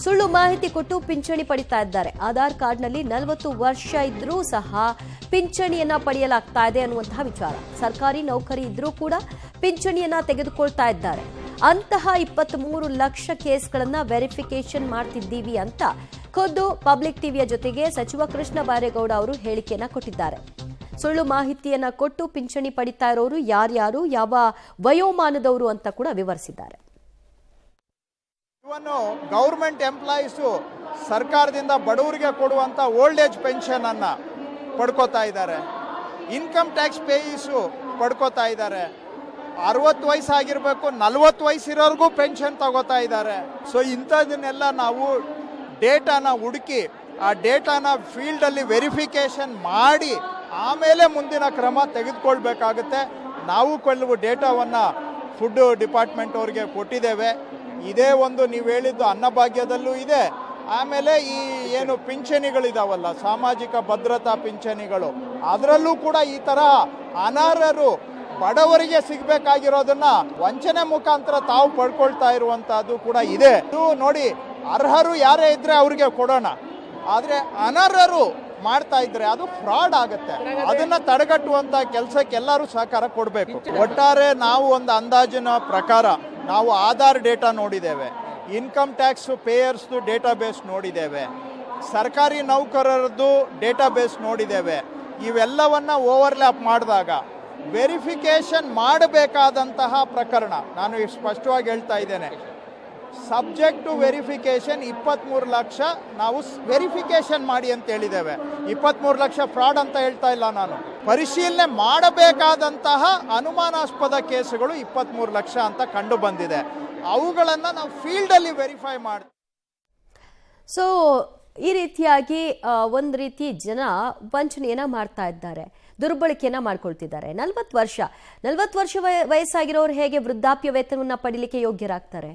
ಸುಳ್ಳು ಮಾಹಿತಿ ಕೊಟ್ಟು ಪಿಂಚಣಿ ಪಡಿತಾ ಇದ್ದಾರೆ. ಆಧಾರ್ ಕಾರ್ಡ್ನಲ್ಲಿ 40 ವರ್ಷ ಇದ್ರೂ ಸಹ ಪಿಂಚಣಿಯನ್ನ ಪಡೆಯಲಾಗ್ತಾ ಇದೆ ಅನ್ನುವಂತಹ ವಿಚಾರ. ಸರ್ಕಾರಿ ನೌಕರಿ ಇದ್ರೂ ಕೂಡ ಪಿಂಚಣಿಯನ್ನ ತೆಗೆದುಕೊಳ್ತಾ ಇದ್ದಾರೆ. ಅಂತಹ 23 ಲಕ್ಷ ಕೇಸ್ಗಳನ್ನ ವೆರಿಫಿಕೇಶನ್ ಮಾಡ್ತಿದ್ದೀವಿ ಅಂತ ಖುದ್ದು ಪಬ್ಲಿಕ್ ಟಿವಿಯ ಜೊತೆಗೆ ಸಚಿವ ಕೃಷ್ಣ ಬೈರೇಗೌಡ ಅವರು ಹೇಳಿಕೆಯನ್ನ ಕೊಟ್ಟಿದ್ದಾರೆ. ಸುಳ್ಳು ಮಾಹಿತಿಯನ್ನ ಕೊಟ್ಟು ಪಿಂಚಣಿ ಪಡಿತಾ ಇರೋರು ಯಾರ್ಯಾರು, ಯಾವ ವಯೋಮಾನದವರು ಅಂತ ಕೂಡ ವಿವರಿಸಿದ್ದಾರೆ. ಇವನ್ನು ಗೌರ್ಮೆಂಟ್ ಎಂಪ್ಲಾಯೀಸು ಸರ್ಕಾರದಿಂದ ಬಡವರಿಗೆ ಕೊಡುವಂಥ ಓಲ್ಡ್ ಏಜ್ ಪೆನ್ಷನ್ ಅನ್ನ ಪಡ್ಕೋತಾ ಇದ್ದಾರೆ. ಇನ್ಕಮ್ ಟ್ಯಾಕ್ಸ್ ಪೇಯೀಸು ಪಡ್ಕೋತಾ ಇದ್ದಾರೆ. 60 ವಯಸ್ಸಾಗಿರ್ಬೇಕು, 40 ವಯಸ್ಸಿರೋರ್ಗೂ ಪೆನ್ಷನ್ ತಗೋತಾ ಇದ್ದಾರೆ. ಸೊ ಇಂಥದನ್ನೆಲ್ಲ ನಾವು ಡೇಟಾನ ಹುಡುಕಿ ಆ ಡೇಟಾನ ಫೀಲ್ಡಲ್ಲಿ ವೆರಿಫಿಕೇಶನ್ ಮಾಡಿ ಆಮೇಲೆ ಮುಂದಿನ ಕ್ರಮ ತೆಗೆದುಕೊಳ್ಬೇಕಾಗುತ್ತೆ. ನಾವು ಕೆಲವು ಡೇಟಾವನ್ನು ಫುಡ್ ಡಿಪಾರ್ಟ್ಮೆಂಟ್ ಅವ್ರಿಗೆ ಕೊಟ್ಟಿದ್ದೇವೆ. ಇದೇ ಒಂದು ನೀವು ಹೇಳಿದ್ದು ಅನ್ನಭಾಗ್ಯದಲ್ಲೂ ಇದೆ. ಆಮೇಲೆ ಈ ಏನು ಪಿಂಚಣಿಗಳಿದಾವಲ್ಲ, ಸಾಮಾಜಿಕ ಭದ್ರತಾ ಪಿಂಚಣಿಗಳು, ಅದರಲ್ಲೂ ಕೂಡ ಈ ಥರ ಅನರ್ಹರು ಬಡವರಿಗೆ ಸಿಗಬೇಕಾಗಿರೋದನ್ನ ವಂಚನೆ ಮುಖಾಂತರ ತಾವು ಪಡ್ಕೊಳ್ತಾ ಇರುವಂತಹದ್ದು ಕೂಡ ಇದೆ. ಇದು ನೋಡಿ, ಅರ್ಹರು ಯಾರೇ ಇದ್ರೆ ಅವ್ರಿಗೆ ಕೊಡೋಣ, ಆದರೆ ಅನರ್ಹರು ಮಾಡ್ತಾ ಇದ್ರೆ ಅದು ಫ್ರಾಡ್ ಆಗುತ್ತೆ. ಅದನ್ನ ತಡೆಗಟ್ಟುವಂತ ಕೆಲಸಕ್ಕೆ ಎಲ್ಲರೂ ಸಹಕಾರ ಕೊಡಬೇಕು. ಒಟ್ಟಾರೆ ನಾವು ಒಂದು ಅಂದಾಜಿನ ಪ್ರಕಾರ ನಾವು ಆಧಾರ್ ಡೇಟಾ ನೋಡಿದ್ದೇವೆ, ಇನ್ಕಮ್ ಟ್ಯಾಕ್ಸ್ ಪೇಯರ್ಸ್ದು ಡೇಟಾಬೇಸ್ ನೋಡಿದ್ದೇವೆ, ಸರ್ಕಾರಿ ನೌಕರರದ್ದು ಡೇಟಾಬೇಸ್ ನೋಡಿದ್ದೇವೆ. ಇವೆಲ್ಲವನ್ನ ಓವರ್ಲ್ಯಾಪ್ ಮಾಡಿದಾಗ ವೆರಿಫಿಕೇಶನ್ ಮಾಡಬೇಕಾದಂತಹ ಪ್ರಕರಣ, ನಾನು ಸ್ಪಷ್ಟವಾಗಿ ಹೇಳ್ತಾ ಇದ್ದೇನೆ, ಸಬ್ಜೆಕ್ಟ್ ಟು ವೆರಿಫಿಕೇಶನ್ 23 ಲಕ್ಷ ನಾವು ವೆರಿಫಿಕೇಶನ್ ಮಾಡಿ ಅಂತ ಹೇಳಿದ್ದೇವೆ. 23 ಲಕ್ಷ ಫ್ರಾಡ್ ಅಂತ ಹೇಳ್ತಾ ಇಲ್ಲ ನಾನು. ಪರಿಶೀಲನೆ ಮಾಡಬೇಕಾದಂತಹ ಅನುಮಾನಾಸ್ಪದ ಕೇಸುಗಳು 23 ಲಕ್ಷ ಅಂತ ಕಂಡು ಬಂದಿದೆ. ಅವುಗಳನ್ನು ನಾವು ಫೀಲ್ಡಲ್ಲಿ ವೆರಿಫೈ ಮಾಡಿ. ಸೊ ಈ ರೀತಿಯಾಗಿ ಒಂದು ರೀತಿ ಜನ ವಂಚನೆಯನ್ನ ಮಾಡ್ತಾ ಇದ್ದಾರೆ, ದುರ್ಬಳಕೆಯನ್ನ ಮಾಡ್ಕೊಳ್ತಿದ್ದಾರೆ. 40 ವರ್ಷ ವಯಸ್ಸಾಗಿರೋರು ಹೇಗೆ ವೃದ್ಧಾಪ್ಯ ವೇತನವನ್ನ ಪಡಿಲಿಕ್ಕೆ ಯೋಗ್ಯರಾಗ್ತಾರೆ?